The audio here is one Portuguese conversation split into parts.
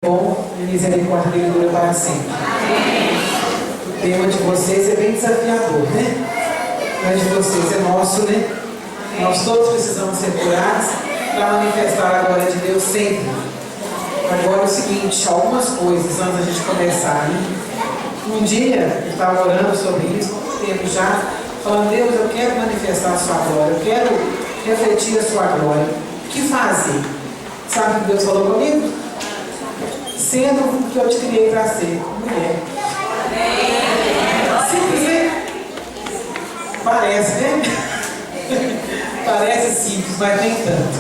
Bom, e misericórdia dele dura para sempre. O tema de vocês é bem desafiador, né? Não é de vocês, é nosso, né? Nós todos precisamos ser curados para manifestar a glória de Deus sempre. Agora é o seguinte, algumas coisas antes da gente começar, né? Um dia eu estava orando sobre isso, há muito tempo já, falando: Deus, eu quero manifestar a sua glória, eu quero refletir a sua glória. O que fazer? Sabe o que Deus falou comigo? Sendo o que eu te criei para ser, mulher. Simples, né? Parece, né? Parece simples, mas nem tanto.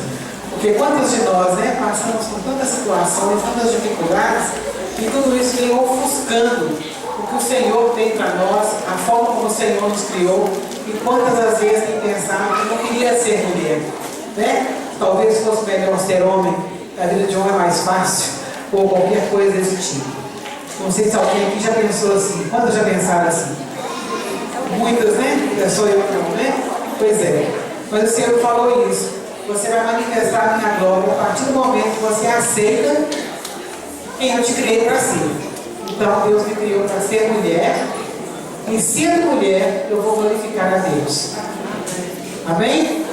Porque quantos de nós, né, passamos por tantas situações, tantas dificuldades, e tudo isso vem ofuscando o que o Senhor tem para nós, a forma como o Senhor nos criou, e quantas das vezes tem pensado que não queria ser mulher, né? Talvez fosse melhor ser homem, a vida de homem é mais fácil, ou qualquer coisa desse tipo. Não sei se alguém aqui já pensou assim. Quantos já pensaram assim? Muitas, né? Já sou eu não, né? Pois é. Mas o Senhor falou isso. Você vai manifestar a minha glória a partir do momento que você aceita quem eu te criei para ser. Então Deus me criou para ser mulher. E sendo mulher, eu vou glorificar a Deus. Amém?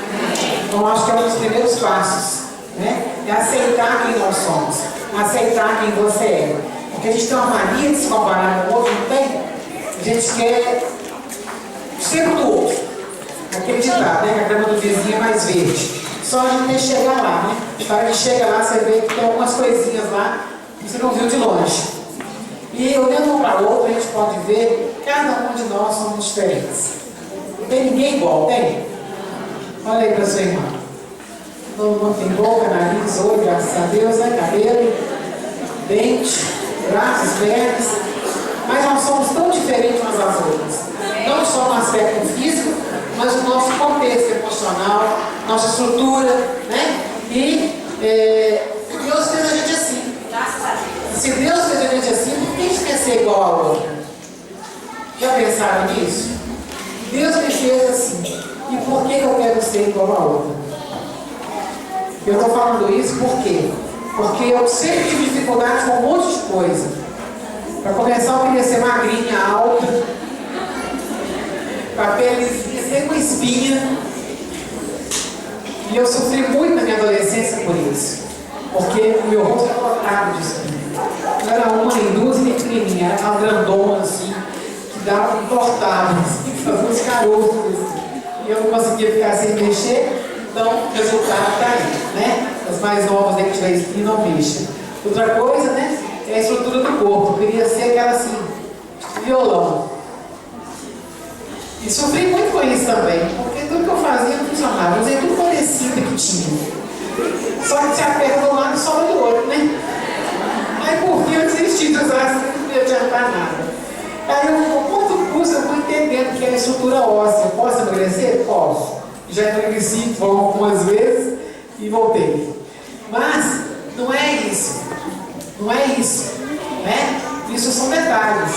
Então acho que é um dos primeiros passos, né? É aceitar quem nós somos. Aceitar quem você é. Porque a gente tem uma mania de se comparar com o outro, não tem? A gente quer ser do outro. Aquele ditado, né? Que a grama do vizinho é mais verde. Só a gente tem que chegar lá, né? Para que chega lá, você vê que tem algumas coisinhas lá que você não viu de longe. E olhando um para o outro, a gente pode ver que cada um de nós somos diferentes. Não tem ninguém igual, tem? Olha aí para sua irmã. Todo mundo tem boca, nariz, olho, graças a Deus, né? Cabelo, dente, braços, pernas. Mas nós somos tão diferentes umas das outras. Não só no aspecto físico, mas no nosso contexto emocional, nossa estrutura, né? E Deus fez a gente assim. Se Deus fez a gente assim, por que a gente quer ser igual a outra? Já pensaram nisso? Deus me fez assim. E por que eu quero ser igual a outra? Eu estou falando isso por quê? Porque eu sempre tive dificuldade com um monte de coisa. Para começar, eu queria ser magrinha, alta, com a pele sem uma espinha. E eu sofri muito na minha adolescência por isso. Porque o meu rosto era lotado de espinha. Não era uma, nem duas, nem pequenininha. Era uma grandona assim, que dava um cortado, assim, que fazia uns caroços assim. E eu não conseguia ficar sem mexer. Então, o resultado está aí, né? As mais novas aí que tiver espinha, não mexa. Outra coisa, né? É a estrutura do corpo. Eu queria ser aquela assim, violão. E sofri muito com isso também, porque tudo que eu fazia não funcionava. Eu usei tudo quanto é cinta que tinha. Só que se aperta de um lado e sobra do outro, né? Aí por fim eu desisti de usar assim, não podia adiantar nada. Aí eu, quanto custa, eu fui entendendo que é a estrutura óssea. Posso emagrecer? Posso. Já emagreci algumas vezes e voltei. Mas não é isso. Não é isso. Né? Isso são detalhes.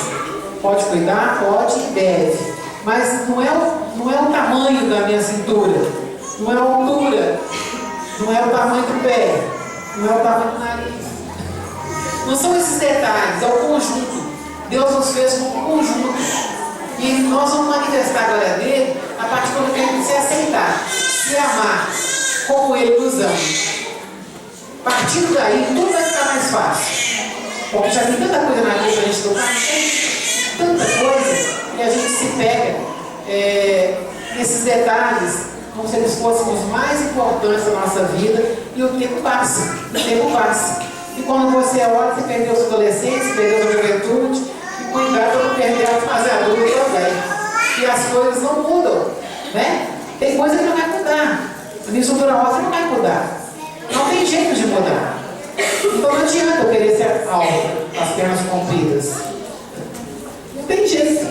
Pode cuidar, pode e deve. Mas não é o tamanho da minha cintura. Não é a altura. Não é o tamanho do pé. Não é o tamanho do nariz. Não são esses detalhes, é o conjunto. Deus nos fez como um conjunto. E nós vamos manifestar a glória dele a partir do momento que a gente se aceitar, se amar como ele nos ama. Partindo daí, tudo vai ficar mais fácil. Porque já tem tanta coisa na vida para a gente tocar, tanta coisa, e a gente se pega nesses detalhes como se eles fossem os mais importantes da nossa vida, e o tempo passa, E quando você olha, você perdeu a sua adolescência, perdeu a sua juventude, e cuidado para não perder a fase adulta também. E as coisas não mudam, né? Tem coisa que não vai mudar. A minha estrutura óssea não vai mudar. Não tem jeito de mudar. Então não adianta eu querer ser alta, as pernas compridas. Não tem jeito.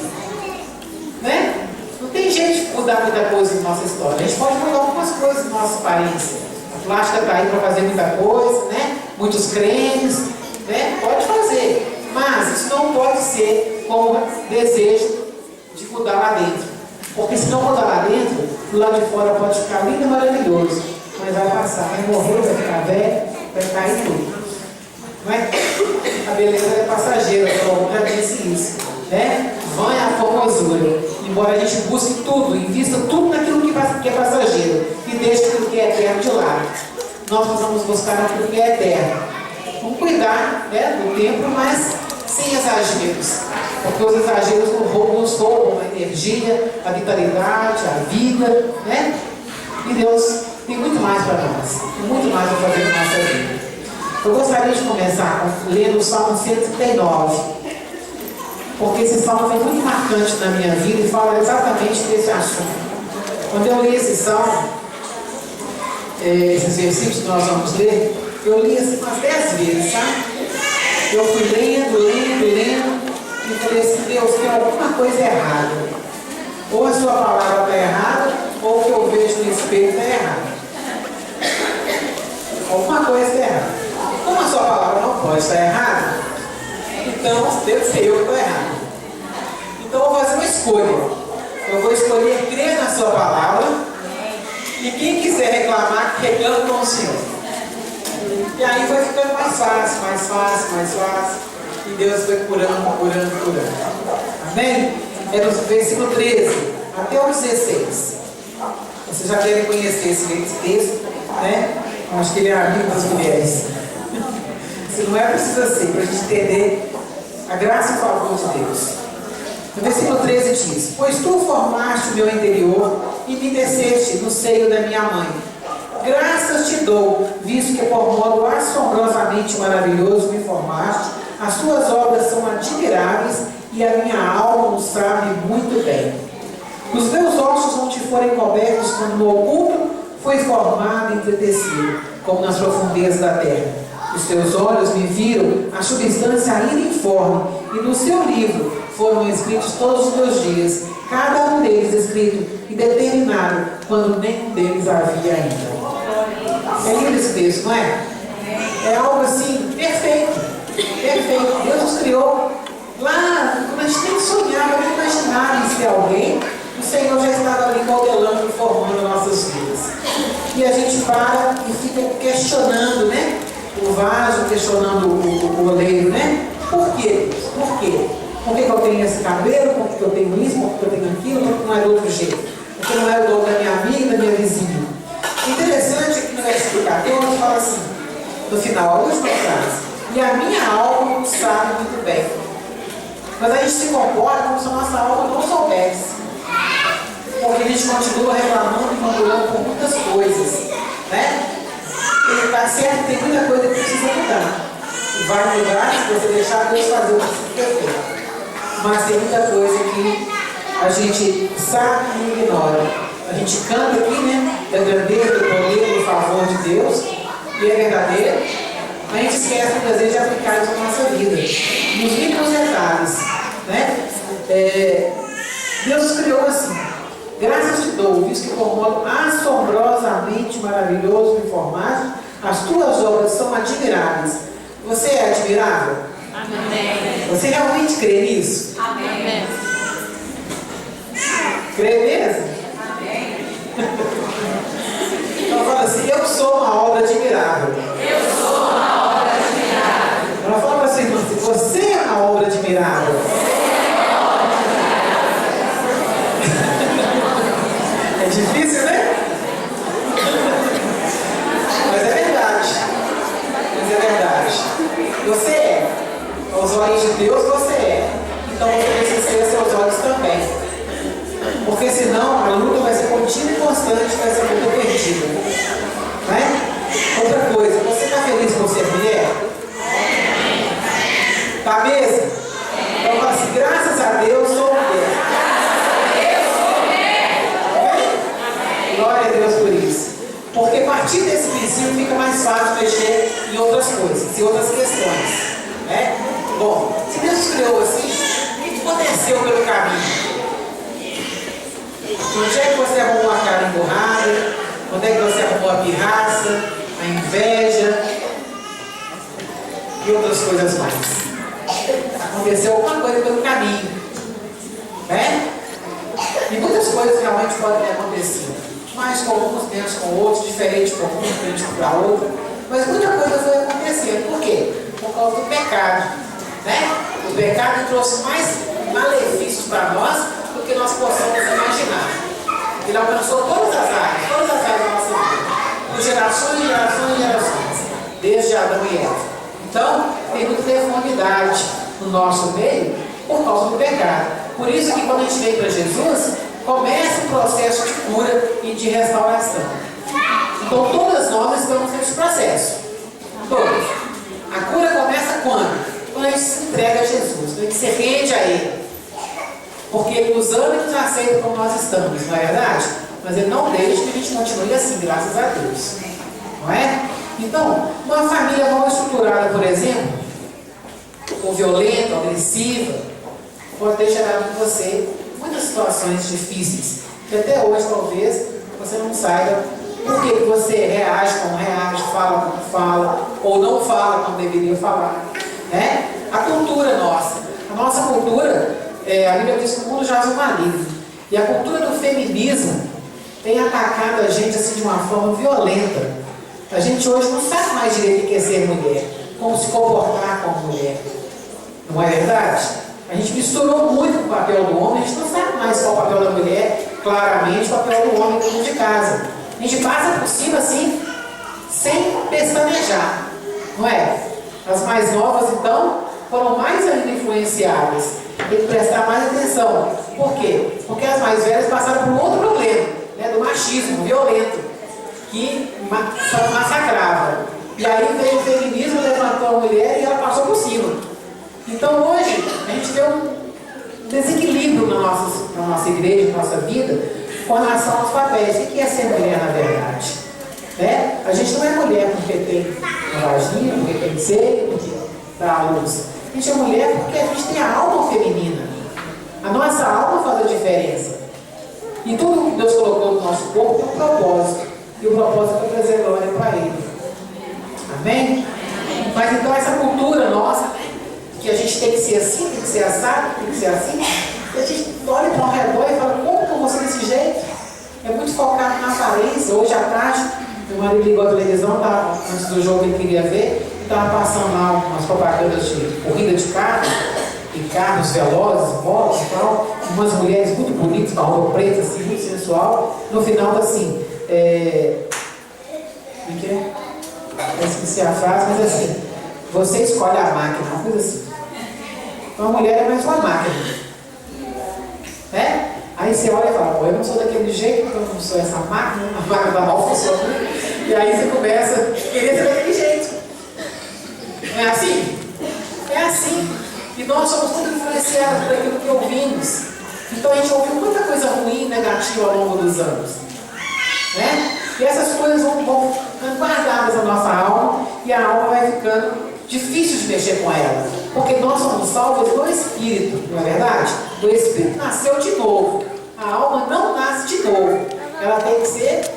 Né? Não tem jeito de mudar muita coisa na nossa história. A gente pode mudar algumas coisas na nossa aparência. A plástica está aí para fazer muita coisa, né? Muitos cremes, né? Pode fazer. Mas isso não pode ser como desejo de mudar lá dentro. Porque se não mudar lá dentro, do lado de fora pode ficar lindo e maravilhoso. Mas vai passar, vai morrer, vai ficar velho, vai cair tudo. Não é? beleza é passageira, como já disse isso, né? Vã é a formosura. Embora a gente busque tudo, invista tudo naquilo que é passageiro e deixe aquilo que é eterno de lado. Nós precisamos buscar aquilo que é eterno. Vamos cuidar, né, do tempo, mas sem exageros. Porque os exageros nos roubam a energia, a vitalidade, a vida, né? E Deus tem muito mais para nós, tem muito mais para fazer na nossa vida. Eu gostaria de começar lendo o Salmo 139, porque esse salmo foi muito marcante na minha vida e fala exatamente desse assunto. Quando eu li esse salmo, esses versículos que nós vamos ler, eu li assim umas 10 vezes, sabe? Eu fui lendo, e falei assim: Deus, tem alguma coisa errada. Ou a sua palavra está errada, ou o que eu vejo no espelho está errado. Alguma coisa está errada. Como a sua palavra não pode estar errada, então deve ser eu que estou errado. Então eu vou fazer uma escolha. Eu vou escolher crer na sua palavra, e quem quiser reclamar, que reclame com o Senhor. E aí foi ficando mais fácil. E Deus foi curando. Amém? É do versículo 13 até o 16. Vocês já devem conhecer esse texto, né? Acho que ele é amigo das mulheres. Se não é, precisa ser, para a gente entender a graça e o favor de Deus. No versículo 13 diz: Pois tu formaste o meu interior e me teceste no seio da minha mãe. Graças te dou, visto que por modo assombrosamente maravilhoso me formaste. As tuas obras são admiráveis e a minha alma o sabe muito bem. Os meus ossos não te forem cobertos quando no oculto foi formado e entretecido, como nas profundezas da terra. Os teus olhos me viram a substância ainda informe, e no seu livro foram escritos todos os meus dias, cada um deles escrito e determinado, quando nenhum deles havia ainda. É lindo esse texto, não é? É algo assim, perfeito. Deus nos criou lá, quando a gente nem sonhava, nem imaginava em ser alguém, o Senhor já estava ali modelando e formando nossas vidas. E a gente para e fica questionando, né? O vaso, questionando o oleiro, né? Por quê? Por quê? Por que eu tenho esse cabelo? Por que eu tenho isso? Por que eu tenho aquilo? Por que não é do outro jeito? Porque não é o dono da minha amiga, da minha vizinha. Interessante que no versículo 14 fala assim, no final, a última frase: e a minha alma sabe muito bem. Mas a gente se comporta como se a nossa alma não soubesse. Porque a gente continua reclamando e murmurando por muitas coisas, né? E está certo, tem muita coisa que precisa mudar. E vai mudar se você deixar Deus fazer o que precisa ser feito. Mas tem muita coisa que a gente sabe e ignora. A gente canta aqui, né? Da grandeza, do poder, do favor de Deus. E é verdadeiro. A gente esquece muitas vezes de aplicar isso na nossa vida. Nos micros detalhes, né? Deus nos criou assim: graças te dou, visto que por modo assombrosamente maravilhoso me formaste, as tuas obras são admiráveis. Você é admirável? Amém. Você realmente crê nisso? Amém. Crê mesmo? Amém. Então fala assim: eu sou uma obra admirável. Eu sou uma obra admirável. Ela fala para assim: você é uma obra admirável. É difícil, né? Mas é verdade. Você é. Aos olhos de Deus você é. Então você precisa ser aos seus olhos também. Porque senão a luta vai ser contínua e constante, vai ser luta perdida. Né? Outra coisa, você está feliz por ser mulher? Está mesmo? Então fala assim: graças a Deus sou mulher. Glória a Deus por isso. Porque a partir desse princípio fica mais fácil mexer em outras coisas, em outras questões. Né? Bom, se Deus criou assim, o que aconteceu pelo caminho? Onde é que você arrumou a cara emburrada? Onde é que você arrumou a pirraça, a inveja e outras coisas mais? Aconteceu alguma coisa pelo caminho. Né? E muitas coisas realmente podem ter acontecido. Mais com uns, menos com outros, diferente para um, diferente para outro. Mas muita coisa foi acontecendo. Por quê? Por causa do pecado, né? O pecado trouxe mais malefícios para nós do que nós possamos imaginar. Ele alcançou todas as áreas da nossa vida, por gerações e gerações e gerações, desde Adão e Eva. Então, tem muita deformidade no nosso meio por causa do pecado. Por isso que quando a gente vem para Jesus, começa um processo de cura e de restauração. Então, todas nós estamos nesse processo. Todos. A cura começa quando? Quando a gente se entrega a Jesus, quando a gente se rende a Ele. Porque Ele nos ama e nos aceita como nós estamos, não é verdade? Mas Ele não deixa que a gente continue assim, graças a Deus. Não é? Então, uma família mal estruturada, por exemplo, ou violenta, agressiva, pode ter gerado em você muitas situações difíceis, que até hoje talvez você não saiba por que você reage como reage, fala como fala, ou não fala como deveria falar. Né? A cultura nossa, a nossa cultura, a Bíblia diz que o mundo jaz no maligno. E a cultura do feminismo tem atacado a gente assim de uma forma violenta. A gente hoje não sabe mais direito o que é ser mulher, como se comportar como mulher. Não é verdade? A gente misturou muito com o papel do homem, a gente não sabe mais qual é o papel da mulher, claramente o papel do homem dentro de casa. A gente passa por cima assim, sem pestanejar, não é? As mais novas, então, foram mais ainda influenciadas. Tem que prestar mais atenção. Por quê? Porque as mais velhas passaram por um outro problema, né, do machismo violento, que massacrava. E aí veio o feminismo, levantou a mulher e ela passou por cima. Então hoje, a gente vê um desequilíbrio na nossa igreja, na nossa vida, com relação aos papéis. O que é ser mulher, na verdade? Né? A gente não é mulher porque tem uma vagina, porque tem seio, porque dá à luz. A gente é mulher porque a gente tem a alma feminina. A nossa alma faz a diferença. E tudo que Deus colocou no nosso corpo tem um propósito. E o propósito é trazer glória para Ele. Amém? Mas então essa cultura nossa, que a gente tem que ser assim, tem que ser assado, tem que ser assim, e a gente olha para o redor e fala, como que eu vou ser desse jeito? É muito focado na aparência. Hoje à tarde, meu marido ligou a televisão, antes do jogo ele queria ver, e estava passando lá umas propagandas de corrida de carro, e carros velozes, motos e tal, umas mulheres muito bonitas, com a roupa preta, assim, muito sensual. No final tá assim, como que é? Eu esqueci a frase, mas assim, você escolhe a máquina, uma coisa assim. Então a mulher é mais uma máquina. Né? Aí você olha e fala, eu não sou daquele jeito, então eu não sou essa máquina, a máquina da mal funciona. E aí você começa a querer ser daquele jeito. Não é assim? É assim. E nós somos muito influenciados por aquilo que ouvimos. Então a gente ouviu muita coisa ruim, negativa ao longo dos anos. Né? E essas coisas vão ficando guardadas na nossa alma, e a alma vai ficando difícil de mexer com ela. Porque nós somos salvos do Espírito, não é verdade? O Espírito nasceu de novo. A alma não nasce de novo. Ela tem que ser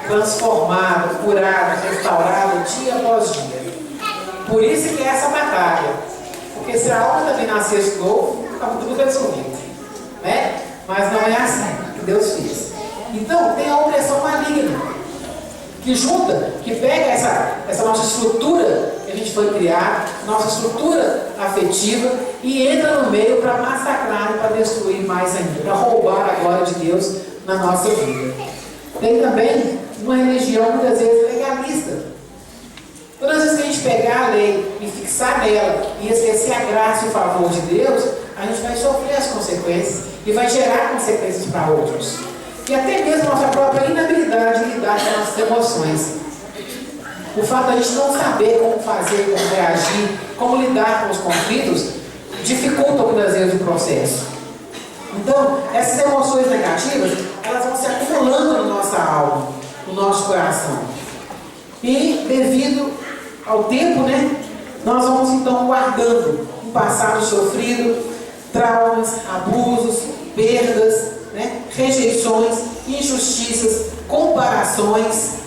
transformada, curada, restaurada dia após dia. Por isso que é essa batalha. Porque se a alma também nascesse de novo, estava tudo resolvido. Né? Mas não é assim que Deus fez. Então, tem a opressão maligna, que junta, que pega essa nossa estrutura que a gente foi criar, nossa estrutura afetiva, e entra no meio para massacrar e para destruir mais ainda, para roubar a glória de Deus na nossa vida. Tem também uma religião muitas vezes legalista. Todas as vezes que a gente pegar a lei e fixar nela e esquecer a graça e o favor de Deus, a gente vai sofrer as consequências e vai gerar consequências para outros. E até mesmo nossa própria inabilidade de lidar com nossas emoções. O fato de a gente não saber como fazer, como reagir, como lidar com os conflitos, dificulta muitas vezes o processo. Então, essas emoções negativas, elas vão se acumulando na nossa alma, no nosso coração. E devido ao tempo, né, nós vamos então guardando um passado sofrido, traumas, abusos, perdas, né, rejeições, injustiças, comparações,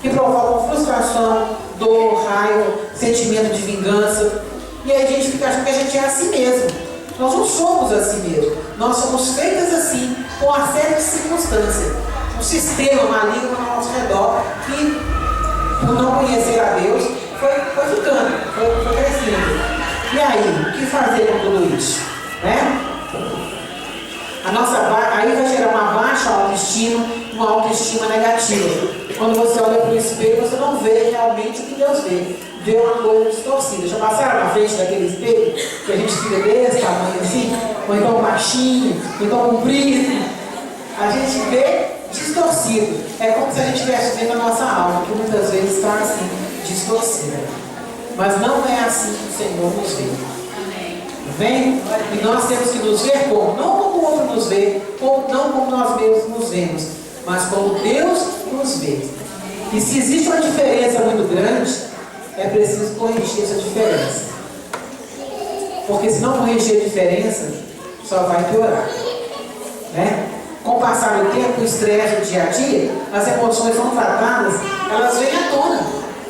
que provocam frustração, dor, raiva, sentimento de vingança. E aí a gente fica achando que a gente é assim mesmo. Nós não somos assim mesmo. Nós somos feitas assim, com uma série de circunstâncias. Um sistema maligno ao nosso redor que, por não conhecer a Deus, foi ficando, foi crescendo. E aí, o que fazer com tudo isso? Né? Aí vai gerar uma baixa autoestima, uma autoestima negativa. Quando você olha para o espelho, você não vê realmente o que Deus vê. Vê uma coisa distorcida. Já passaram na frente daquele espelho que a gente fica desse tamanho assim, ou então baixinho, ou então comprido. A gente vê distorcido. É como se a gente estivesse vendo a nossa alma, que muitas vezes está assim, distorcida. Mas não é assim que o Senhor nos vê. Amém? E nós temos que nos ver como? Não como o outro nos vê, não como nós mesmos nos vemos, mas como Deus nos vê. E se existe uma diferença muito grande, é preciso corrigir essa diferença. Porque se não corrigir a diferença, só vai piorar. Né? Com o passar do tempo, o estresse do dia a dia, as emoções são tratadas, elas vêm à tona.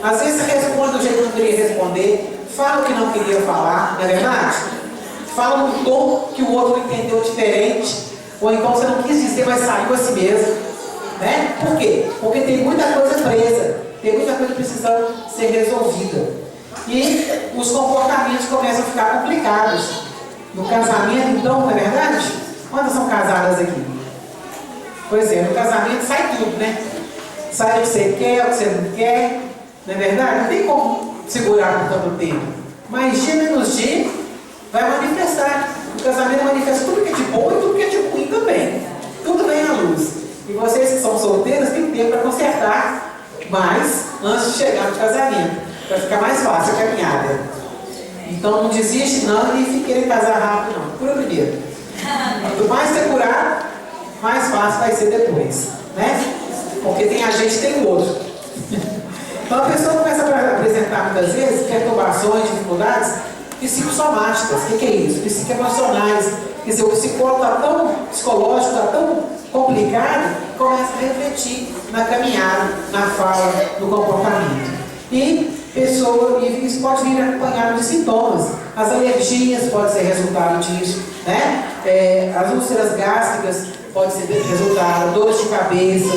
Às vezes você responde do jeito que não queria responder, fala o que não queria falar, não é verdade? Fala num tom que o outro entendeu diferente, ou então você não quis dizer, mas saiu a si mesmo. Né? Por quê? Porque tem muita coisa presa, tem muita coisa precisando ser resolvida. E os comportamentos começam a ficar complicados. No casamento, então, não é verdade? Quantas são casadas aqui? Pois é, no casamento sai tudo, né? Sai o que você quer, o que você não quer, não é verdade? Não tem como segurar por tanto tempo. Mas dia menos dia vai manifestar. O casamento manifesta tudo que é de bom e tudo que é de ruim também. Tudo vem à luz. E vocês que são solteiros têm tempo para consertar mais antes de chegar no casamento, para ficar mais fácil a caminhada. Então não desiste não e fique querendo casar rápido não. Cura primeiro. Quanto mais você curar, mais fácil vai ser depois. Né? Porque tem a gente tem o outro. Então a pessoa começa a apresentar muitas vezes perturbações, dificuldades psicossomáticas. O que é isso? Psicoemocionais. Quer dizer, o psicólogo está tão psicológico, está tão complicado, começa a refletir na caminhada, na fala, no comportamento. E isso pode vir acompanhado de sintomas. As alergias podem ser resultado disso, né? As úlceras gástricas podem ser resultado, dores de cabeça,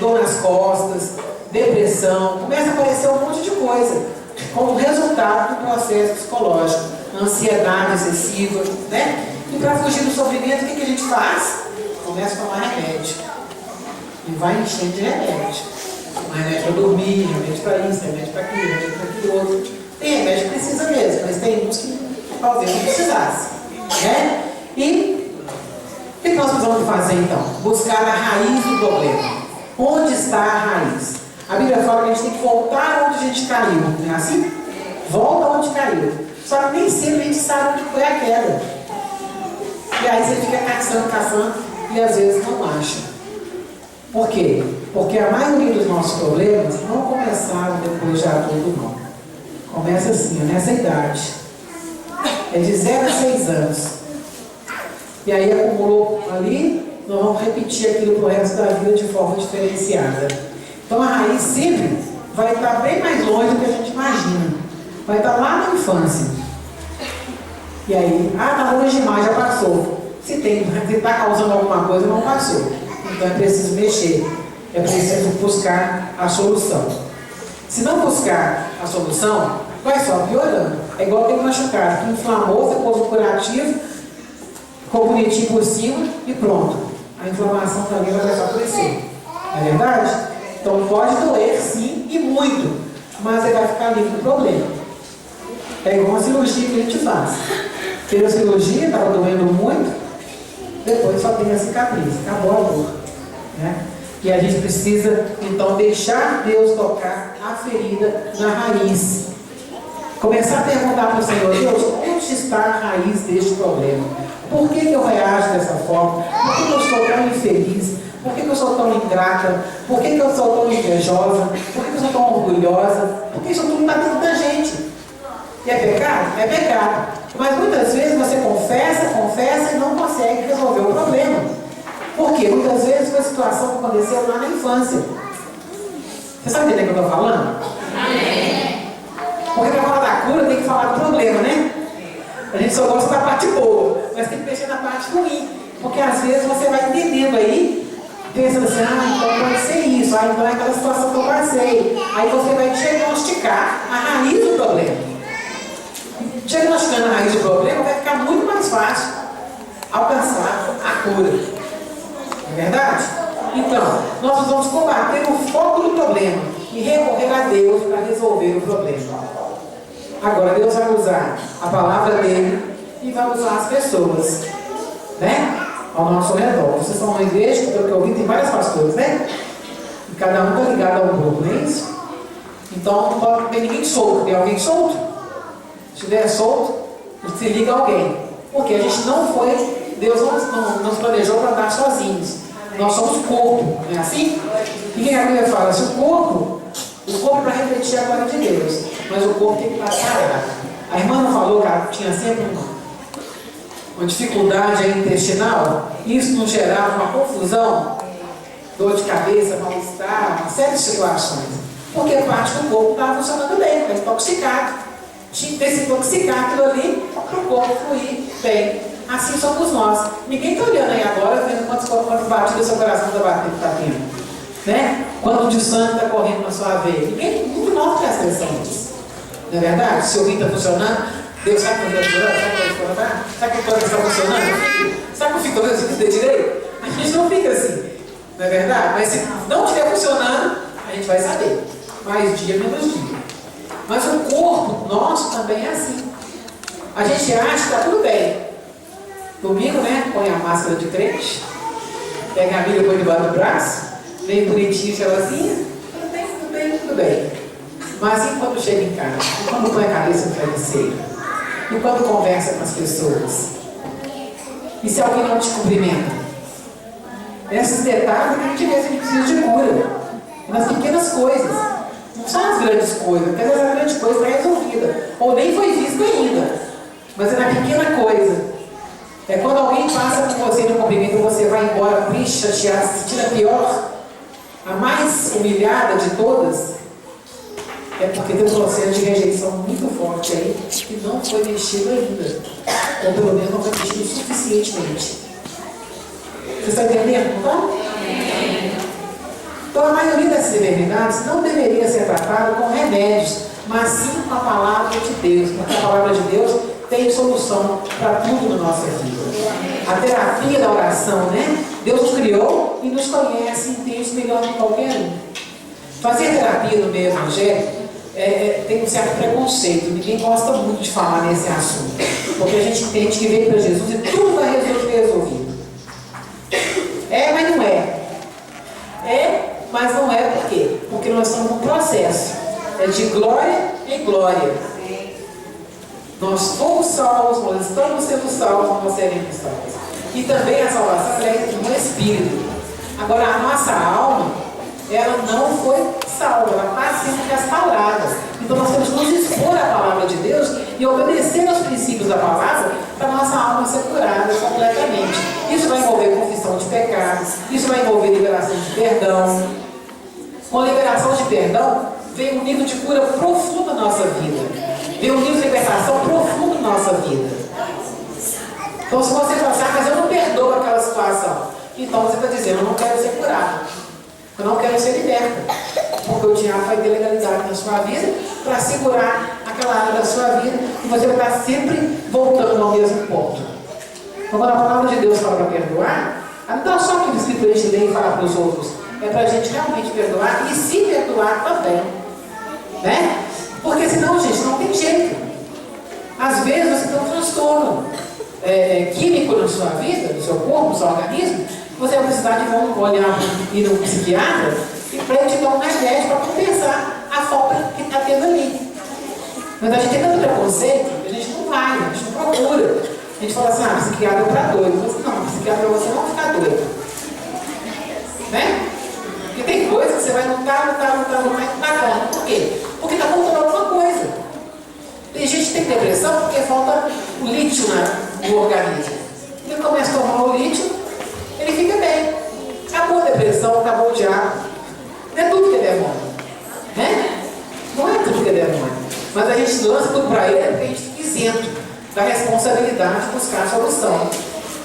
dor nas costas, depressão. Começa a aparecer um monte de coisa como resultado do processo psicológico, ansiedade excessiva, né? E para fugir do sofrimento, o que a gente faz? Começa a tomar remédio. E vai enchendo de remédio. Remédio para dormir, remédio para isso, remédio para aquilo, remédio para aquilo outro. Tem remédio que precisa mesmo, mas tem uns que talvez não precisasse. Né? E o que nós precisamos fazer então? Buscar a raiz do problema. Onde está a raiz? A Bíblia fala que a gente tem que voltar onde a gente caiu. Não é assim? Volta onde caiu. Só que nem sempre a gente sabe onde foi a queda. E aí você fica caçando, e às vezes não acha. Por quê? Porque a maioria dos nossos problemas não começaram depois de adulto, não. Começa assim, nessa idade. É de 0 a 6 anos. E aí acumulou ali, nós vamos repetir aquilo para o resto da vida de forma diferenciada. Então a raiz sempre vai estar bem mais longe do que a gente imagina. Vai estar lá na infância. E aí, está longe demais, já passou. Se está causando alguma coisa, não passou. Então é preciso mexer. É preciso buscar a solução. Se não buscar a solução, vai só piorando. É igual aquele machucado que inflamou, você pôs um curativo, ficou bonitinho por cima e pronto. A inflamação também vai só crescer. Não é verdade? Então pode doer sim e muito, mas você vai ficar livre do problema. É igual uma cirurgia que a gente faz. Fez a cirurgia, estava doendo muito, depois só tem a cicatriz, acabou a dor. Né? E a gente precisa então deixar Deus tocar a ferida na raiz. Começar a perguntar para o Senhor: Deus, onde está a raiz deste problema? Por que eu reajo dessa forma? Por que eu sou tão infeliz? Por que eu sou tão ingrata? Por que eu sou tão invejosa? Por que eu sou tão orgulhosa? Por que isso tudo está dentro da gente? E é pecado? É pecado. Mas muitas vezes você confessa e não consegue resolver o problema. Por quê? Muitas vezes foi a situação que aconteceu lá na infância. Você sabe entender o que eu estou falando? Amém. Porque para falar da cura tem que falar do problema, né? A gente só gosta da parte boa, mas tem que mexer na parte ruim. Porque às vezes você vai entendendo aí pensando assim, então pode ser isso, então é aquela situação que eu passei. Aí você vai diagnosticar a raiz do problema. Diagnosticando a raiz do problema, vai ficar muito mais fácil alcançar a cura. Não é verdade? Então, nós vamos combater o foco do problema e recorrer a Deus para resolver o problema. Agora, Deus vai usar a palavra dele e vai usar as pessoas, né? Ao nosso redor. Vocês são uma igreja, pelo que eu ouvi, tem vários pastores, né? E cada um está ligado a um grupo, não é isso? Então, não tem ninguém solto. Tem alguém solto? Se estiver solto, se liga a alguém. Porque a gente não foi, Deus não nos planejou para andar sozinhos. Nós somos corpo, não é assim? E quem a Bíblia fala? Se o corpo é para refletir a glória de Deus, mas o corpo tem que estar sarado. A irmã não falou que ela tinha sempre uma dificuldade intestinal? Isso nos gerava uma confusão, dor de cabeça, mal-estar, uma série de situações. Porque parte do corpo estava funcionando bem, estava intoxicado. Tinha que desintoxicar aquilo ali para o corpo fluir bem. Assim somos nós. Ninguém está olhando aí agora, vendo quantas batidas seu coração está tendo. Né? Quanto de sangue está correndo na sua veia. Muito mal presta atenção nisso. Não é verdade? Se o rim está funcionando, Deus sabe quando está funcionando? Sabe que o coração está funcionando? Sabe que o fígado está funcionando direito? A gente não fica assim. Não é verdade? Mas se não estiver funcionando, a gente vai saber. Mais dia, menos dia. Mas o corpo nosso também é assim. A gente acha que está tudo bem. Domingo, né? Põe a máscara de crente, pega a Bíblia, põe debaixo do braço, meio bonitinho, cheirosinha, tudo bem, tudo bem, tudo bem. Mas e quando chega em casa? E quando põe a cabeça no travesseiro? E quando conversa com as pessoas? E se alguém não te cumprimenta? Esses detalhes que a gente vê se a gente precisa de cura. Nas pequenas coisas. Não são as grandes coisas, porque às vezes a grande coisa está resolvida. Ou nem foi vista ainda. Mas é na pequena coisa. É quando alguém passa por você no cumprimento, você vai embora triste, chateado, se sentindo a pior, a mais humilhada de todas, é porque tem um processo de rejeição muito forte aí, que não foi mexido ainda. Ou pelo menos não foi mexido suficientemente. Você está entendendo? Não? Então a maioria dessas enfermidades não deveria ser tratada com remédios, mas sim com a palavra de Deus, porque a palavra de Deus tem solução para tudo na nossa vida. A terapia da oração, né? Deus nos criou e nos conhece e entende melhor que qualquer um. Fazer terapia no meio evangélico tem um certo preconceito. Ninguém gosta muito de falar nesse assunto. Porque a gente entende que veio para Jesus e tudo vai resolvido. Mas não é. Mas não é por quê? Porque nós estamos num processo. É de glória em glória. Nós fomos salvos, nós estamos sendo salvos, nós seremos salvos. E também a salvação é no Espírito. Agora, a nossa alma, ela não foi salva, ela está sendo restaurada. Então, nós temos que nos expor à palavra de Deus e obedecer aos princípios da palavra para a nossa alma ser curada completamente. Isso vai envolver confissão de pecados, isso vai envolver liberação de perdão. Com a liberação de perdão, vem um nível de cura profundo na nossa vida. Vem um nível de libertação profundo na nossa vida. Então, se você pensar, mas eu não perdoo aquela situação, então você está dizendo, eu não quero ser curado, eu não quero ser liberto, porque o diabo vai ter legalidade na sua vida para segurar aquela área da sua vida e você vai estar sempre voltando ao mesmo ponto. Então, quando a palavra de Deus fala para perdoar, não é só aquele escrito a gente lê e fala para os outros, é para a gente realmente perdoar e se perdoar também, né? Porque senão, gente, não tem jeito. Às vezes você tem um transtorno químico na sua vida, no seu corpo, no seu organismo, você vai precisar de ir no psiquiatra e para ele te dar um remédio para compensar a falta que está tendo ali. Mas a gente tem tanto preconceito que a gente não vai, a gente não procura. A gente fala assim, psiquiatra é para doido. Mas não, psiquiatra é para você não ficar doido. Né? Porque tem coisa que você vai lutar. Por quê? Porque está faltando alguma coisa. Tem gente que tem depressão porque falta o lítio no organismo. Ele começa a tomar o lítio, ele fica bem. Acabou a depressão, acabou o diabo. Não é tudo que é demônio. Né? Não é tudo que é demônio. Mas a gente lança tudo para ele porque a gente fica isento da responsabilidade de buscar a solução.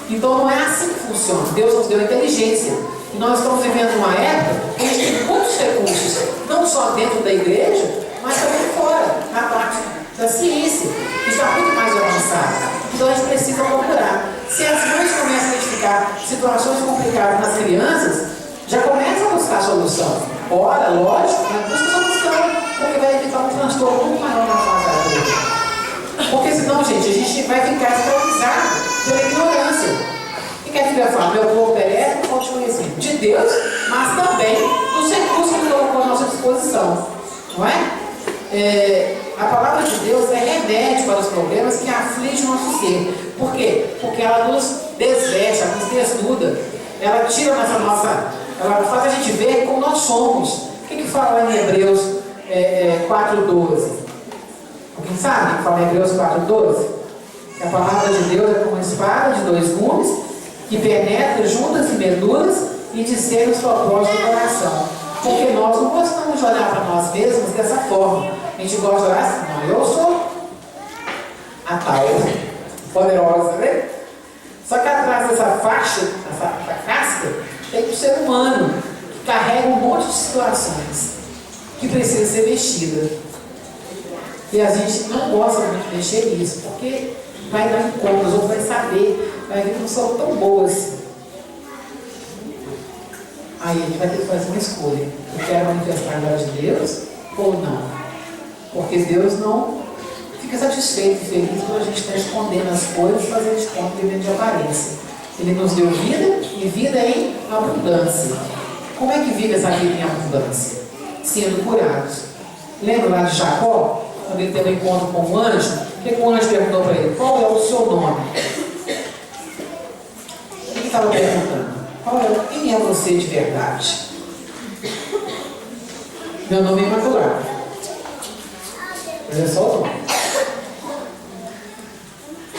Então não é assim que funciona. Deus nos deu inteligência. E nós estamos vivendo uma época que a gente tem muitos recursos, não só dentro da igreja, mas também fora, na parte da ciência, que está muito mais avançada. Então a gente precisa procurar. Se as mães começam a identificar situações complicadas nas crianças, já começa a buscar solução. Ora, lógico, mas busca solução, porque vai evitar um transtorno muito maior na fase adulta. Porque senão, gente, a gente vai ficar escravizado pela ignorância. E que a Bíblia fala, meu povo perece por falta de conhecimento de Deus, mas também dos recursos que Ele colocou à nossa disposição. Não é? A palavra de Deus é remédio para os problemas que afligem o nosso ser. Por quê? Porque ela nos desveste, ela nos desnuda. Ela tira nossa... Ela faz a gente ver como nós somos. O que fala lá em Hebreus 4,12? Alguém sabe o que fala em Hebreus 4,12? Que a palavra de Deus é como uma espada de dois gumes que penetra juntas e medulas e discerne os propósitos do coração. Porque nós não gostamos de olhar para nós mesmos dessa forma. A gente gosta de olhar assim, não, eu sou a tal poderosa, né? Só que atrás dessa faixa, essa casca, tem um ser humano que carrega um monte de situações que precisa ser mexida. E a gente não gosta muito de mexer nisso, porque vai dar encontros, ou vai saber, vai ver que não são tão boas. Aí a gente vai ter que fazer uma escolha. Eu quero manifestar a glória de Deus ou não? Porque Deus não fica satisfeito e feliz quando a gente está escondendo as coisas e fazendo esconde vivendo de aparência. Ele nos deu vida e vida em abundância. Como é que vive essa vida em abundância? Sendo curados. Lembra lá de Jacó? Quando ele teve um encontro com o anjo, o que o anjo perguntou para ele? Qual é o seu nome? Ele estava perguntando. Quem é você de verdade? Meu nome é Imaculado. Olha só o nome.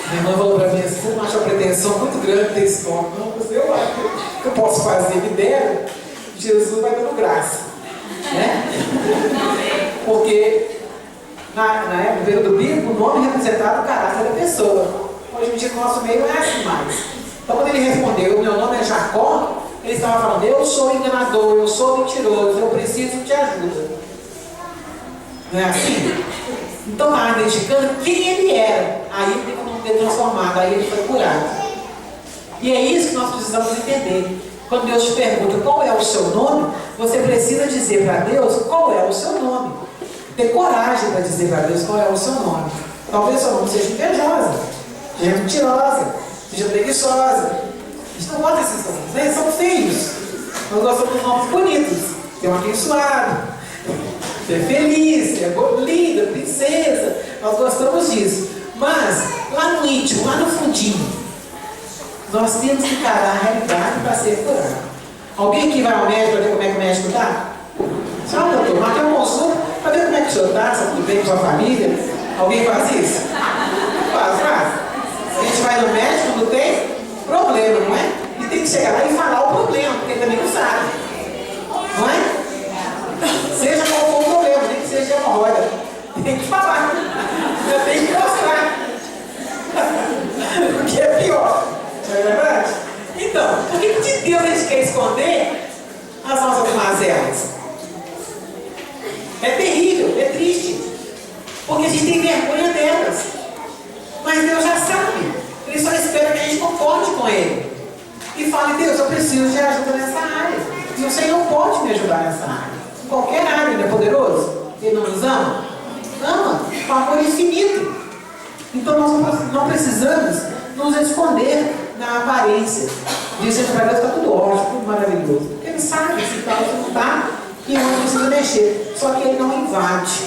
Minha irmã falou para mim assim, você não acha a pretensão muito grande ter esse nome? Não, mas eu acho que eu posso fazer, me der, Jesus vai dando graça. Né? Porque na época, no período bíblico, o nome representava o caráter da pessoa. Hoje em dia, no nosso meio, não é assim mais. Então, quando ele respondeu, meu nome é Jacó, ele estava falando, eu sou enganador, eu sou mentiroso, eu preciso de ajuda. Não é assim? Então, estava identificando quem ele era. Aí ele teve o nome dele transformado, aí ele foi curado. E é isso que nós precisamos entender. Quando Deus te pergunta qual é o seu nome, você precisa dizer para Deus qual é o seu nome. Ter coragem para dizer para Deus qual é o seu nome. Talvez seu nome seja invejosa, seja mentirosa, seja preguiçosa. A gente não gosta desses nomes, né? São feios. Nós gostamos de nomes bonitos. Tem um abençoado, ser feliz, ser linda, princesa. Nós gostamos disso. Mas, lá no íntimo, lá no fundinho, nós temos que encarar a realidade para ser curado. Alguém que vai ao médico para ver como é que o médico está? Só, doutor, marca um consulta para ver como é que o senhor está, se tudo bem com a sua família. Alguém faz isso? Faz. A gente vai no médico quando tem problema, não é? E tem que chegar lá e falar o problema, porque ele também não sabe. Não é? Seja qual for o problema, nem que seja hemorroida. Tem que falar. Tem que mostrar. Porque é pior. Não é verdade? Então, por que de Deus a gente quer esconder as nossas mazelas? É terrível, é triste. Porque a gente tem vergonha delas. Mas Deus já sabe. Ele só espera que a gente concorde com Ele. E fale, Deus, eu preciso de ajuda nessa área. E o Senhor pode me ajudar nessa área. Em qualquer área, Ele é poderoso. Ele não nos ama? Ama. Com amor infinito. Então nós não precisamos nos esconder na aparência. Dizendo para Deus, está tudo ótimo, tudo maravilhoso. Porque Ele sabe se está ou se não está. E não precisa mexer. Só que Ele não invade.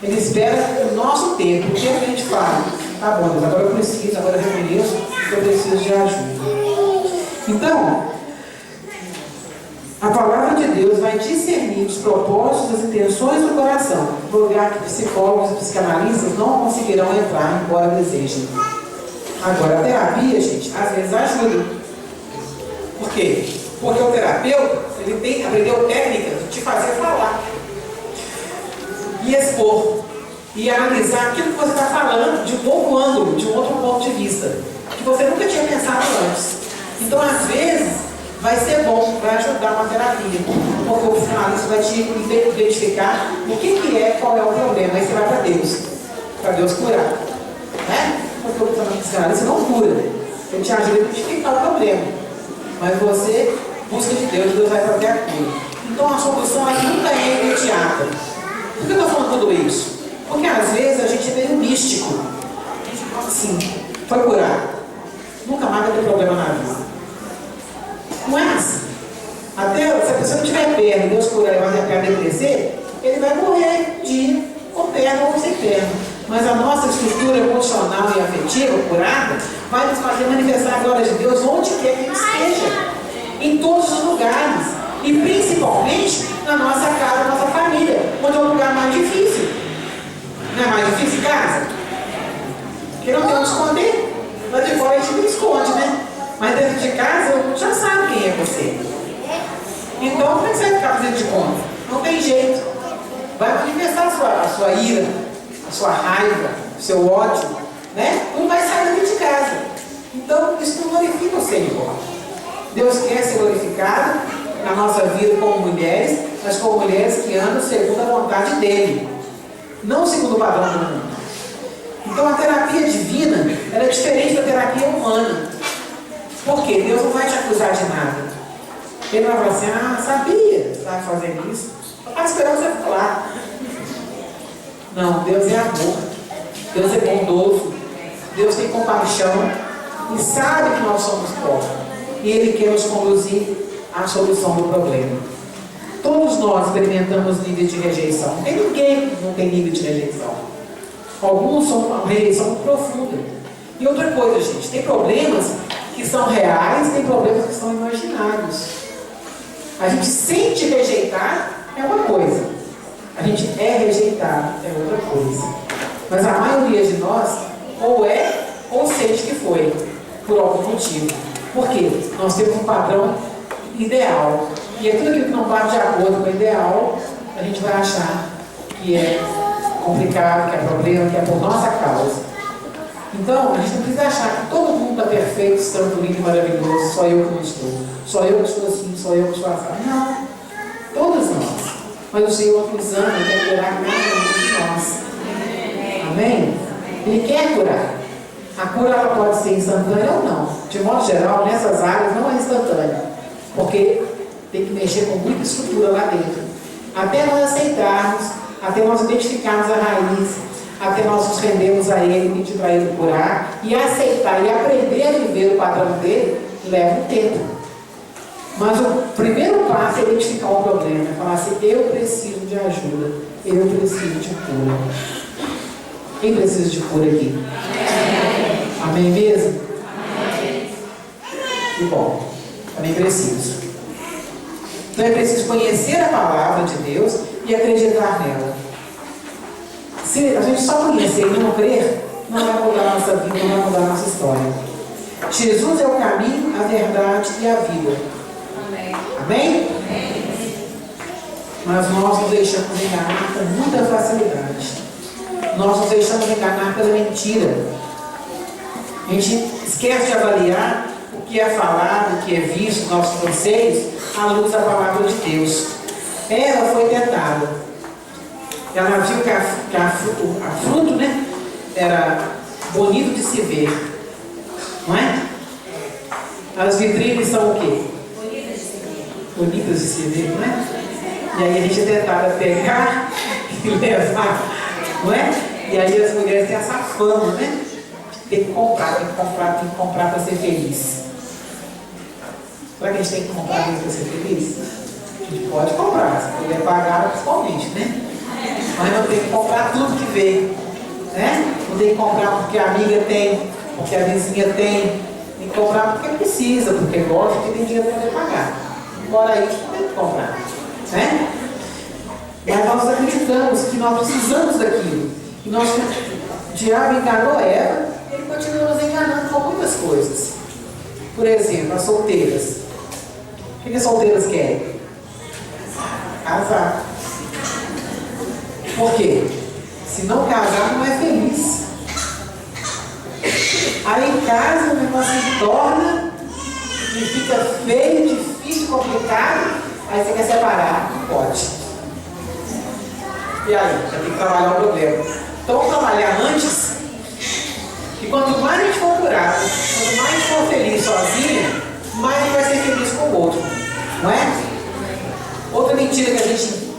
Ele espera o nosso tempo. O tempo que a gente fala. Tá bom, Deus, agora eu preciso, agora eu reconheço que eu preciso de ajuda. Então, a palavra de Deus vai discernir os propósitos, as intenções do coração, no lugar que psicólogos e psicanalistas não conseguirão entrar, embora desejem. Agora, a terapia, gente, às vezes ajuda. Por quê? Porque o terapeuta, ele aprendeu técnicas de te fazer falar e expor e analisar aquilo que você está falando de um outro ângulo, de um outro ponto de vista, que você nunca tinha pensado antes. Então, às vezes, vai ser bom, vai ajudar uma terapia. Porque o psicanalista vai te identificar o que é, qual é o problema. Aí você vai para Deus curar. Né? Porque o psicanalista não cura, ele te ajuda a identificar o problema. Mas você busca de Deus, Deus vai fazer a cura. Então a solução nunca é imediata. Por que eu estou falando tudo isso? Porque às vezes a gente é meio místico. A gente fala assim, foi curar, nunca mais vai ter problema na vida. Não é assim. Até se a pessoa não tiver perna, Deus curar e vai a perna crescer, ele vai morrer de com perna ou sem perna. Mas a nossa estrutura emocional e afetiva curada vai nos fazer manifestar a glória de Deus onde quer que ele esteja, em todos os lugares, e principalmente na nossa casa, na nossa família, onde é o lugar mais difícil. Não é mais difícil em casa? Porque não tem onde esconder. Lá de fora a gente não esconde, né? Mas dentro de casa já sabe quem é você. Então como é que você vai ficar fazendo de conta? Não tem jeito. Vai manifestar a sua ira, a sua raiva, o seu ódio, né? Não vai sair daqui de casa. Então isso não glorifica o Senhor. Deus quer ser glorificado na nossa vida como mulheres, mas como mulheres que andam segundo a vontade dele, não segundo o padrão do mundo. Então a terapia divina ela é diferente da terapia humana. Por quê? Deus não vai te acusar de nada. Ele vai falar assim, sabia que você estava fazendo isso? Eu estava esperando você falar. Não, Deus é amor. Deus é bondoso. Deus tem compaixão e sabe que nós somos pobres. E Ele quer nos conduzir à solução do problema. Todos nós experimentamos níveis de rejeição. Não tem ninguém que não tem nível de rejeição. Alguns são uma rejeição muito profunda. E outra coisa, gente, tem problemas que são reais, tem problemas que são imaginários. A gente sente rejeitar é uma coisa. A gente é rejeitado é outra coisa. Mas a maioria de nós ou é ou sente que foi, por algum motivo. Por quê? Nós temos um padrão ideal. E é tudo aquilo que não bate de acordo com o ideal, a gente vai achar que é complicado, que é problema, que é por nossa causa. Então, a gente não precisa achar que todo mundo está perfeito, santo, lindo e maravilhoso, só eu que não estou. Só eu que estou assim, só eu que estou assim. Não. Todos nós. Mas o Senhor nos ama e quer curar cada um de nós. Amém? Ele quer curar. A cura ela pode ser instantânea ou não. De modo geral, nessas áreas não é instantânea. Porque tem que mexer com muita estrutura lá dentro. Até nós aceitarmos, até nós identificarmos a raiz, até nós nos rendermos a Ele, pedir para Ele curar, e aceitar e aprender a viver o padrão dele, leva um tempo. Mas o primeiro passo é identificar o problema, é falar assim, eu preciso de ajuda, eu preciso de cura. Quem precisa de cura aqui? Amém mesmo? Amém. Que bom, também preciso. Então é preciso conhecer a palavra de Deus e acreditar nela. Se a gente só conhecer e não crer, não vai mudar a nossa vida, não vai mudar a nossa história. Jesus é o caminho, a verdade e a vida. Amém? Amém? Mas nós nos deixamos enganar com muita facilidade. Nós nos deixamos enganar pela mentira. A gente esquece de avaliar o que é falado, o que é visto, nossos conceitos, à luz da palavra de Deus. Ela foi tentada. Ela viu que a fruto, né, era bonito de se ver. Não é? As vitrines são o quê? Bonitas de se ver, não é? E aí a gente é tentada pegar e levar, não é? E aí as mulheres têm essa fama, né? Tem que comprar, tem que comprar, tem que comprar para ser feliz. Será que a gente tem que comprar para ser feliz? A gente pode comprar, se puder pagar principalmente, né? Mas não tem que comprar tudo que veio, né? Não tem que comprar porque a amiga tem, porque a vizinha tem. Tem que comprar porque precisa, porque gosta, porque tem dinheiro para poder pagar. Fora isso, não tem que comprar, né? Mas nós acreditamos que nós precisamos daquilo. E o diabo enganou Eva, ele continua nos enganando com muitas coisas. Por exemplo, as solteiras. O que as solteiras querem? Casar. Por quê? Se não casar, não é feliz. Aí casa, o negócio se torna e fica feio, difícil, complicado, aí você quer separar, não pode. E aí, já tem que trabalhar o problema. Então vamos trabalhar antes, e quanto mais a gente for curado, quanto mais a gente for feliz sozinha, mais a gente vai ser feliz com o outro, não é? Outra mentira que a gente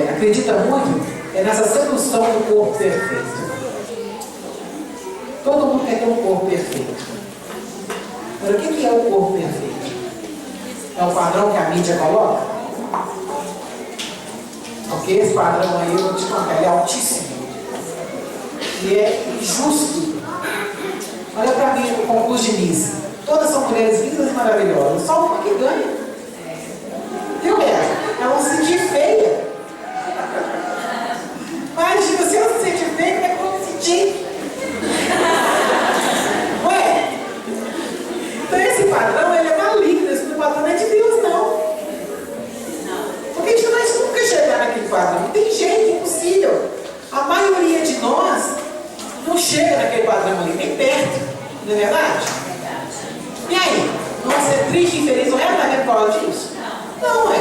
acredita muito é nessa sedução do corpo perfeito. Todo mundo quer ter um corpo perfeito. Mas o que é o corpo perfeito? É o padrão que a mídia coloca? Porque esse padrão aí, eu vou te contar, ele é altíssimo. E é injusto. Olha para mim o concurso de Miss. Todas são mulheres lindas e maravilhosas. Só uma que ganha. Viu, Beto? Ela se sentir feia. Imagina, se ela se sentir feia, como é que eu vou me sentir? Ué? Então esse padrão, ele é maligno. Esse padrão não é de Deus, não. Porque a gente não nunca chegar naquele padrão. Não tem jeito, impossível. A maioria de nós não chega naquele padrão ali, nem perto. Não é verdade? E aí? Nós ser triste e infeliz não é verdade por causa disso? Não, é.